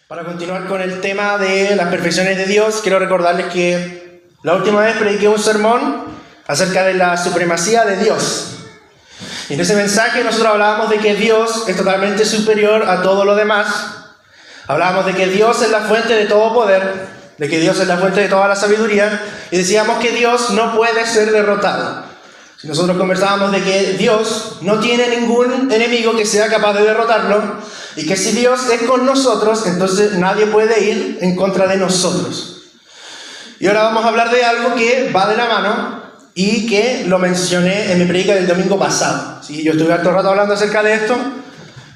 Para continuar con el tema de las perfecciones de Dios, quiero recordarles que la última vez prediqué un sermón acerca de la supremacía de Dios. Y en ese mensaje nosotros hablábamos de que Dios es totalmente superior a todo lo demás. Hablábamos de que Dios es la fuente de todo poder, de que Dios es la fuente de toda la sabiduría, y decíamos que Dios no puede ser derrotado. Si nosotros conversábamos de que Dios no tiene ningún enemigo que sea capaz de derrotarlo, y que si Dios es con nosotros, entonces nadie puede ir en contra de nosotros. Y ahora vamos a hablar de algo que va de la mano y que lo mencioné en mi predica del domingo pasado. ¿Sí? Yo estuve harto rato hablando acerca de esto,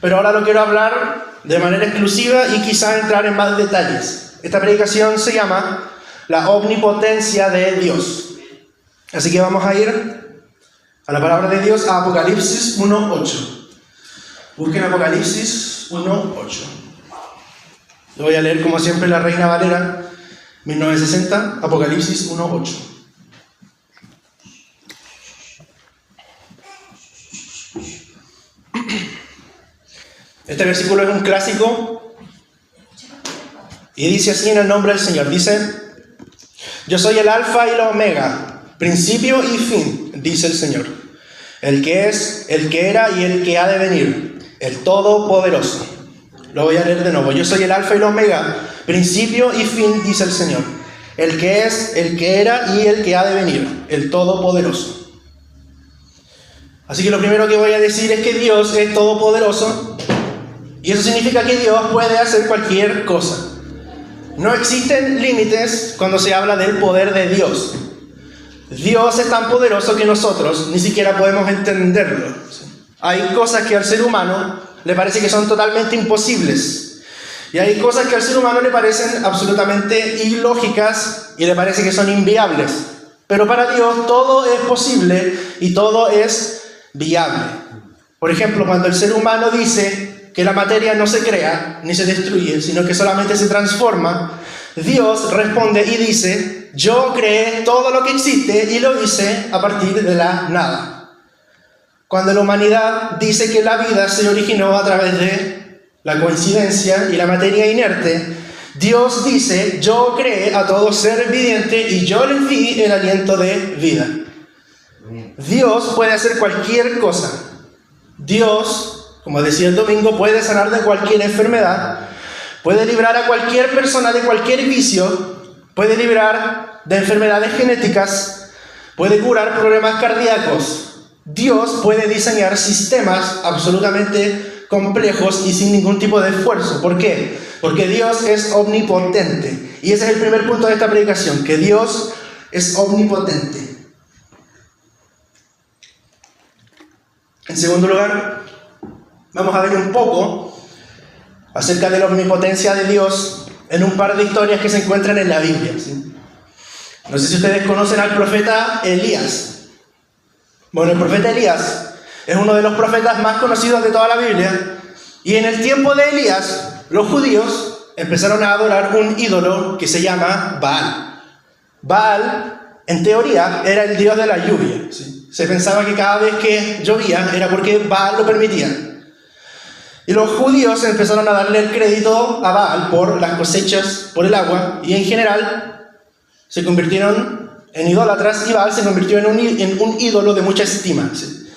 pero ahora lo quiero hablar de manera exclusiva y quizás entrar en más detalles. Esta predicación se llama la omnipotencia de Dios. Así que vamos a ir a la palabra de Dios, a Apocalipsis 1:8. Busquen Apocalipsis 1:8. Lo voy a leer como siempre la Reina Valera 1960, Apocalipsis 1:8. Este versículo es un clásico y dice así en el nombre del Señor. Dice: yo soy el alfa y la omega, principio y fin, dice el Señor, el que es, el que era y el que ha de venir, el Todopoderoso. Lo voy a leer de nuevo. Yo soy el alfa y la omega, principio y fin, dice el Señor, el que es, el que era y el que ha de venir, el Todopoderoso. Así que lo primero que voy a decir es que Dios es todopoderoso, y eso significa que Dios puede hacer cualquier cosa. No existen límites cuando se habla del poder de Dios. Dios es tan poderoso que nosotros ni siquiera podemos entenderlo. Hay cosas que al ser humano le parece que son totalmente imposibles. Y hay cosas que al ser humano le parecen absolutamente ilógicas y le parece que son inviables. Pero para Dios todo es posible y todo es viable. Por ejemplo, cuando el ser humano dice que la materia no se crea ni se destruye, sino que solamente se transforma, Dios responde y dice: yo creé todo lo que existe y lo hice a partir de la nada. Cuando la humanidad dice que la vida se originó a través de la coincidencia y la materia inerte, Dios dice: yo creé a todo ser viviente y yo le di el aliento de vida. Dios puede hacer cualquier cosa. Dios, como decía el domingo, puede sanar de cualquier enfermedad, puede librar a cualquier persona de cualquier vicio, puede librar de enfermedades genéticas, puede curar problemas cardíacos. Dios puede diseñar sistemas absolutamente complejos y sin ningún tipo de esfuerzo. ¿Por qué? Porque Dios es omnipotente. Y ese es el primer punto de esta predicación, que Dios es omnipotente. En segundo lugar, vamos a ver un poco acerca de la omnipotencia de Dios en un par de historias que se encuentran en la Biblia, ¿sí? No sé si ustedes conocen al profeta Elías. Bueno, el profeta Elías es uno de los profetas más conocidos de toda la Biblia. Y en el tiempo de Elías, los judíos empezaron a adorar un ídolo que se llama Baal. Baal, en teoría, era el dios de la lluvia, ¿sí? Se pensaba que cada vez que llovía era porque Baal lo permitía. Y los judíos empezaron a darle el crédito a Baal por las cosechas, por el agua, y en general se convirtieron en idólatras, y Baal se convirtió en un ídolo de mucha estima, ¿sí?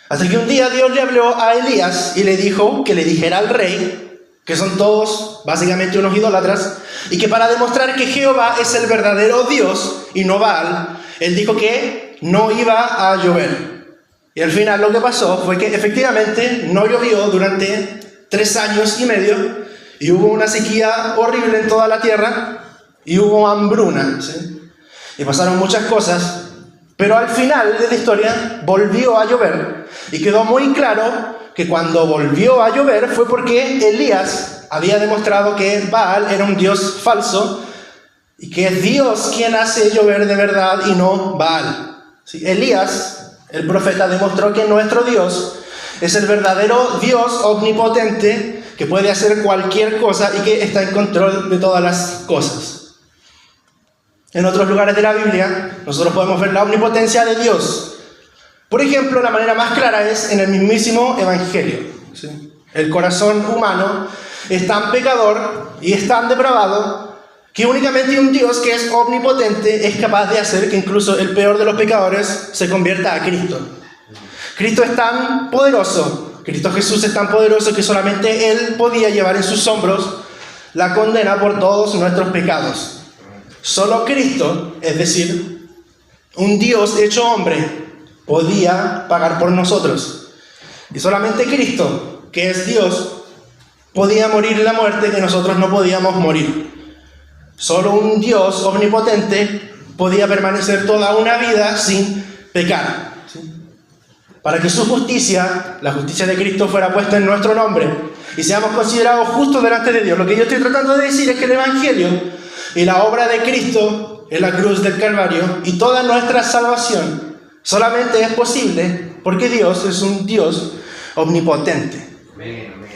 Hasta que un día Dios le habló a Elías y le dijo que le dijera al rey que son todos básicamente unos idólatras, y que para demostrar que Jehová es el verdadero Dios y no Baal, él dijo que no iba a llover. Y al final lo que pasó fue que efectivamente no llovió durante 3 años y medio, y hubo una sequía horrible en toda la tierra, y hubo hambruna, ¿sí? Y pasaron muchas cosas, pero al final de la historia volvió a llover, y quedó muy claro que cuando volvió a llover fue porque Elías había demostrado que Baal era un dios falso, y que es Dios quien hace llover de verdad y no Baal. ¿Sí? Elías, el profeta, demostró que nuestro Dios es el verdadero Dios omnipotente, que puede hacer cualquier cosa y que está en control de todas las cosas. En otros lugares de la Biblia, nosotros podemos ver la omnipotencia de Dios. Por ejemplo, la manera más clara es en el mismísimo Evangelio, ¿sí? El corazón humano es tan pecador y es tan depravado que únicamente un Dios que es omnipotente es capaz de hacer que incluso el peor de los pecadores se convierta a Cristo. Cristo es tan poderoso, Cristo Jesús es tan poderoso que solamente Él podía llevar en sus hombros la condena por todos nuestros pecados. Solo Cristo, es decir, un Dios hecho hombre, podía pagar por nosotros. Y solamente Cristo, que es Dios, podía morir la muerte que nosotros no podíamos morir. Solo un Dios omnipotente podía permanecer toda una vida sin pecar, ¿sí? Para que su justicia, la justicia de Cristo, fuera puesta en nuestro nombre y seamos considerados justos delante de Dios. Lo que yo estoy tratando de decir es que el Evangelio y la obra de Cristo en la cruz del Calvario y toda nuestra salvación solamente es posible porque Dios es un Dios omnipotente. Amén, amén.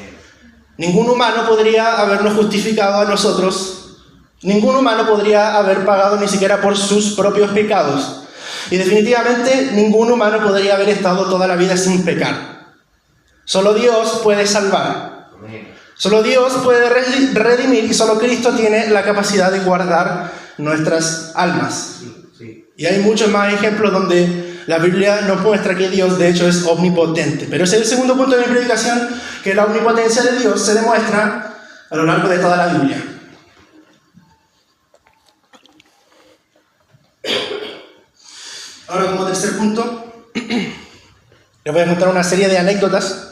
Ningún humano podría habernos justificado a nosotros. Ningún humano podría haber pagado ni siquiera por sus propios pecados. Y definitivamente ningún humano podría haber estado toda la vida sin pecar. Solo Dios puede salvar. Solo Dios puede redimir y solo Cristo tiene la capacidad de guardar nuestras almas. Y hay muchos más ejemplos donde la Biblia nos muestra que Dios de hecho es omnipotente. Pero ese es el segundo punto de mi predicación, que la omnipotencia de Dios se demuestra a lo largo de toda la Biblia. Ahora, como tercer punto, les voy a contar una serie de anécdotas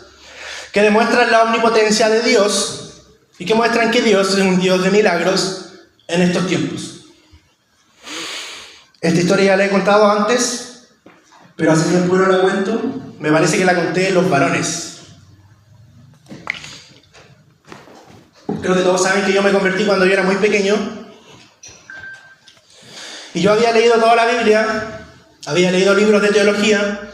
que demuestran la omnipotencia de Dios y que muestran que Dios es un Dios de milagros en estos tiempos. Esta historia ya la he contado antes, pero hace tiempo no la cuento. Me parece que la conté en Los Varones. Creo que todos saben que yo me convertí cuando yo era muy pequeño. Y yo había leído toda la Biblia, había leído libros de teología,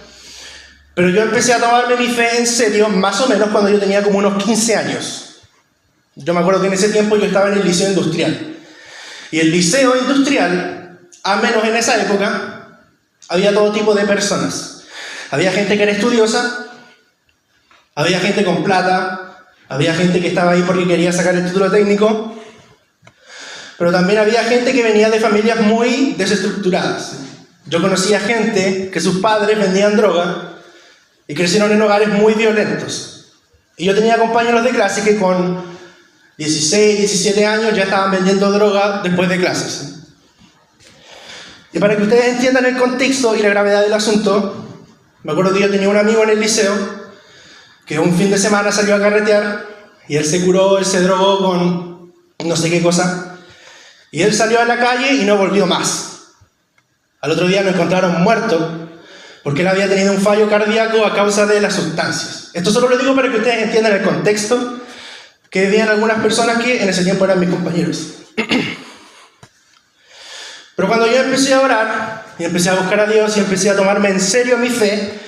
pero yo empecé a tomarme mi fe en serio más o menos cuando yo tenía como unos 15 años. Yo me acuerdo que en ese tiempo yo estaba en el liceo industrial. Y el liceo industrial, al menos en esa época, había todo tipo de personas. Había gente que era estudiosa, había gente con plata, había gente que estaba ahí porque quería sacar el título técnico, pero también había gente que venía de familias muy desestructuradas. Yo conocía gente que sus padres vendían droga y crecieron en hogares muy violentos. Y yo tenía compañeros de clase que con 16, 17 años ya estaban vendiendo droga después de clases. Y para que ustedes entiendan el contexto y la gravedad del asunto, me acuerdo que yo tenía un amigo en el liceo que un fin de semana salió a carretear y él se curó, él se drogó con no sé qué cosa. Y él salió a la calle y no volvió más. Al otro día lo encontraron muerto porque él había tenido un fallo cardíaco a causa de las sustancias. Esto solo lo digo para que ustedes entiendan el contexto que vivían algunas personas que en ese tiempo eran mis compañeros. Pero cuando yo empecé a orar y empecé a buscar a Dios y empecé a tomarme en serio mi fe,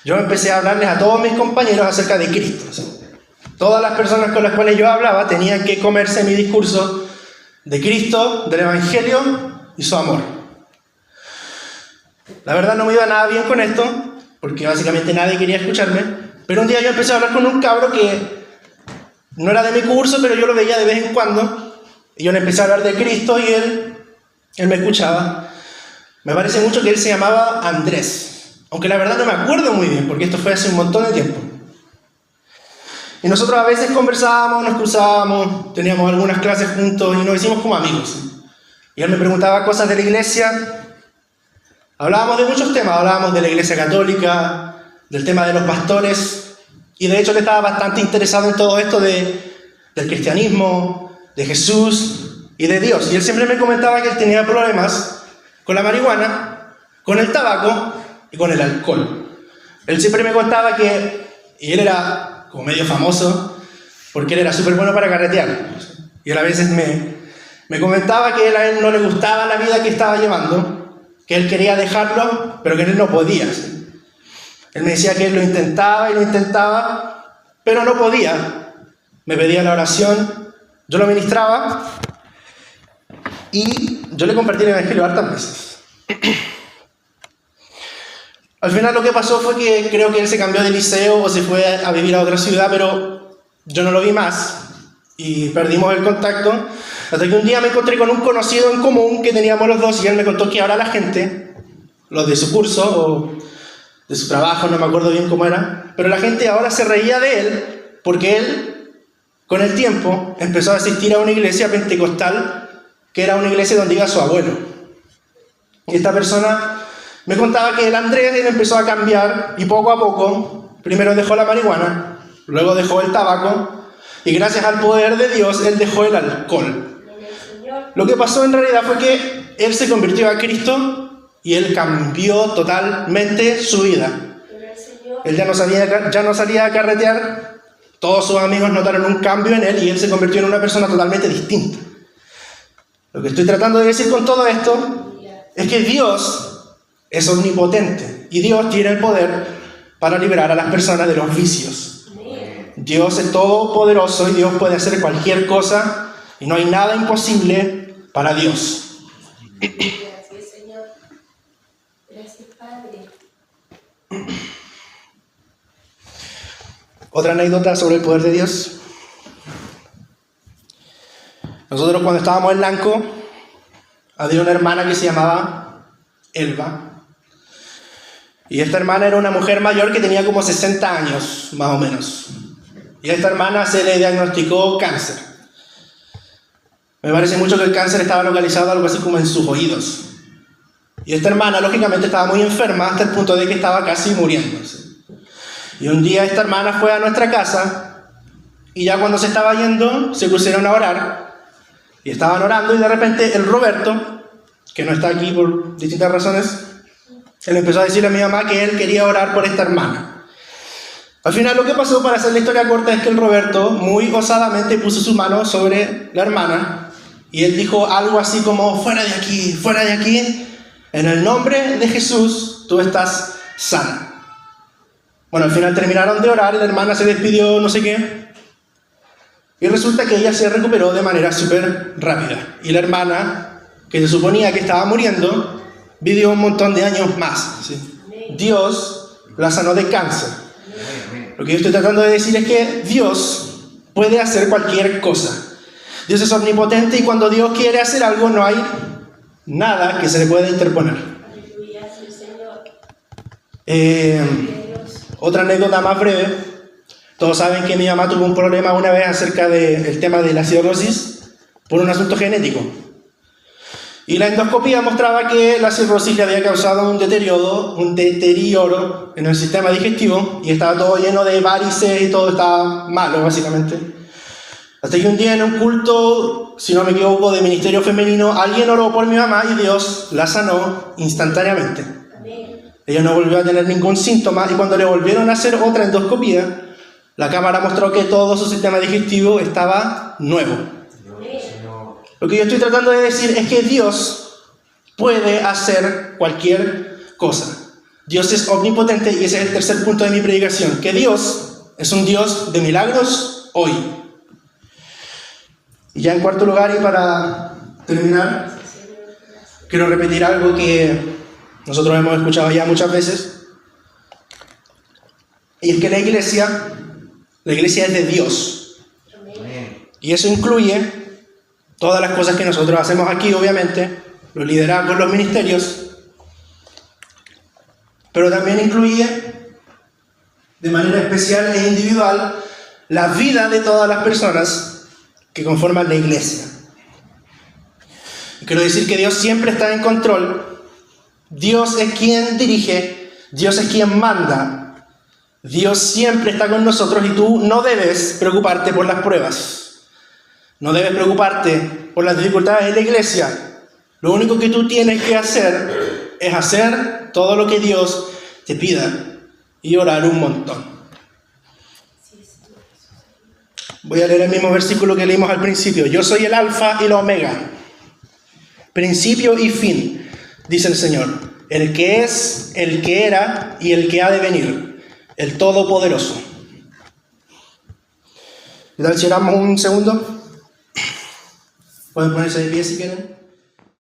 yo empecé a hablarles a todos mis compañeros acerca de Cristo. Todas las personas con las cuales yo hablaba tenían que comerse mi discurso de Cristo, del Evangelio y su amor. La verdad no me iba nada bien con esto, porque básicamente nadie quería escucharme, pero un día yo empecé a hablar con un cabro que no era de mi curso, pero yo lo veía de vez en cuando, y yo le empecé a hablar de Cristo y él me escuchaba. Me parece mucho que él se llamaba Andrés, aunque la verdad no me acuerdo muy bien, porque esto fue hace un montón de tiempo. Y nosotros a veces conversábamos, nos cruzábamos, teníamos algunas clases juntos y nos hicimos como amigos. Y él me preguntaba cosas de la iglesia. Hablábamos de muchos temas, hablábamos de la iglesia católica, del tema de los pastores, y de hecho él estaba bastante interesado en todo esto del cristianismo, de Jesús y de Dios. Y él siempre me comentaba que él tenía problemas con la marihuana, con el tabaco y con el alcohol. Él siempre me contaba que, y él era como medio famoso, porque él era súper bueno para carretear. Y él a veces me comentaba que a él no le gustaba la vida que estaba llevando, que él quería dejarlo, pero que él no podía. Él me decía que él lo intentaba, pero no podía. Me pedía la oración, yo lo ministraba y yo le compartí el Evangelio hartas veces. Al final lo que pasó fue que creo que él se cambió de liceo o se fue a vivir a otra ciudad, pero yo no lo vi más. y perdimos el contacto, hasta que un día me encontré con un conocido en común que teníamos los dos, y él me contó que ahora la gente, los de su curso o de su trabajo, no me acuerdo bien cómo era, pero la gente ahora se reía de él porque él, con el tiempo, empezó a asistir a una iglesia pentecostal que era una iglesia donde iba su abuelo. Y esta persona me contaba que el Andrés él empezó a cambiar y poco a poco, primero dejó la marihuana, luego dejó el tabaco, y gracias al poder de Dios, él dejó el alcohol. Lo que pasó en realidad fue que él se convirtió a Cristo y él cambió totalmente su vida. Él ya no salía a carretear, todos sus amigos notaron un cambio en él y él se convirtió en una persona totalmente distinta. Lo que estoy tratando de decir con todo esto es que Dios es omnipotente y Dios tiene el poder para liberar a las personas de los vicios. Dios es todopoderoso y Dios puede hacer cualquier cosa y no hay nada imposible para Dios. Gracias, Señor. Gracias, Padre. Otra anécdota sobre el poder de Dios. Nosotros cuando estábamos en Lanco, había una hermana que se llamaba Elba. Y esta hermana era una mujer mayor que tenía como 60 años, más o menos. Y a esta hermana se le diagnosticó cáncer. Me parece mucho que el cáncer estaba localizado algo así como en sus oídos. Y esta hermana, lógicamente, estaba muy enferma hasta el punto de que estaba casi muriéndose. Y un día esta hermana fue a nuestra casa y ya cuando se estaba yendo, se pusieron a orar. Y estaban orando y de repente el Roberto, que no está aquí por distintas razones, él empezó a decirle a mi mamá que él quería orar por esta hermana. Al final lo que pasó, para hacer la historia corta, es que el Roberto muy osadamente puso su mano sobre la hermana y él dijo algo así como: fuera de aquí, en el nombre de Jesús, tú estás sana. Bueno, al final terminaron de orar y la hermana se despidió, no sé qué, y resulta que ella se recuperó de manera súper rápida. Y la hermana, que se suponía que estaba muriendo, vivió un montón de años más, ¿sí? Dios la sanó de cáncer. Lo que yo estoy tratando de decir es que Dios puede hacer cualquier cosa. Dios es omnipotente y cuando Dios quiere hacer algo no hay nada que se le pueda interponer. Otra anécdota más breve. Todos saben que mi mamá tuvo un problema una vez acerca del tema de la cirrosis por un asunto genético. Y la endoscopía mostraba que la cirrosis le había causado un deterioro en el sistema digestivo y estaba todo lleno de varices y todo estaba malo, básicamente. Hasta que un día en un culto, si no me equivoco, de ministerio femenino, alguien oró por mi mamá y Dios la sanó instantáneamente. Ella no volvió a tener ningún síntoma y cuando le volvieron a hacer otra endoscopía, la cámara mostró que todo su sistema digestivo estaba nuevo. Lo que yo estoy tratando de decir es que Dios puede hacer cualquier cosa. Dios es omnipotente y ese es el tercer punto de mi predicación, que Dios es un Dios de milagros hoy. Y ya en cuarto lugar, y para terminar, quiero repetir algo que nosotros hemos escuchado ya muchas veces, y es que la iglesia es de Dios. Y eso incluye todas las cosas que nosotros hacemos aquí, obviamente, los liderazgos, los ministerios, pero también incluye de manera especial e individual la vida de todas las personas que conforman la iglesia. Y quiero decir que Dios siempre está en control. Dios es quien dirige, Dios es quien manda. Dios siempre está con nosotros y tú no debes preocuparte por las pruebas. No debes preocuparte por las dificultades de la iglesia. Lo único que tú tienes que hacer es hacer todo lo que Dios te pida y orar un montón. Voy a leer el mismo versículo que leímos al principio. Yo soy el alfa y la omega, principio y fin, dice el Señor, el que es, el que era y el que ha de venir, el Todopoderoso. ¿Y tal si oramos un segundo? Pueden ponerse de pie si quieren.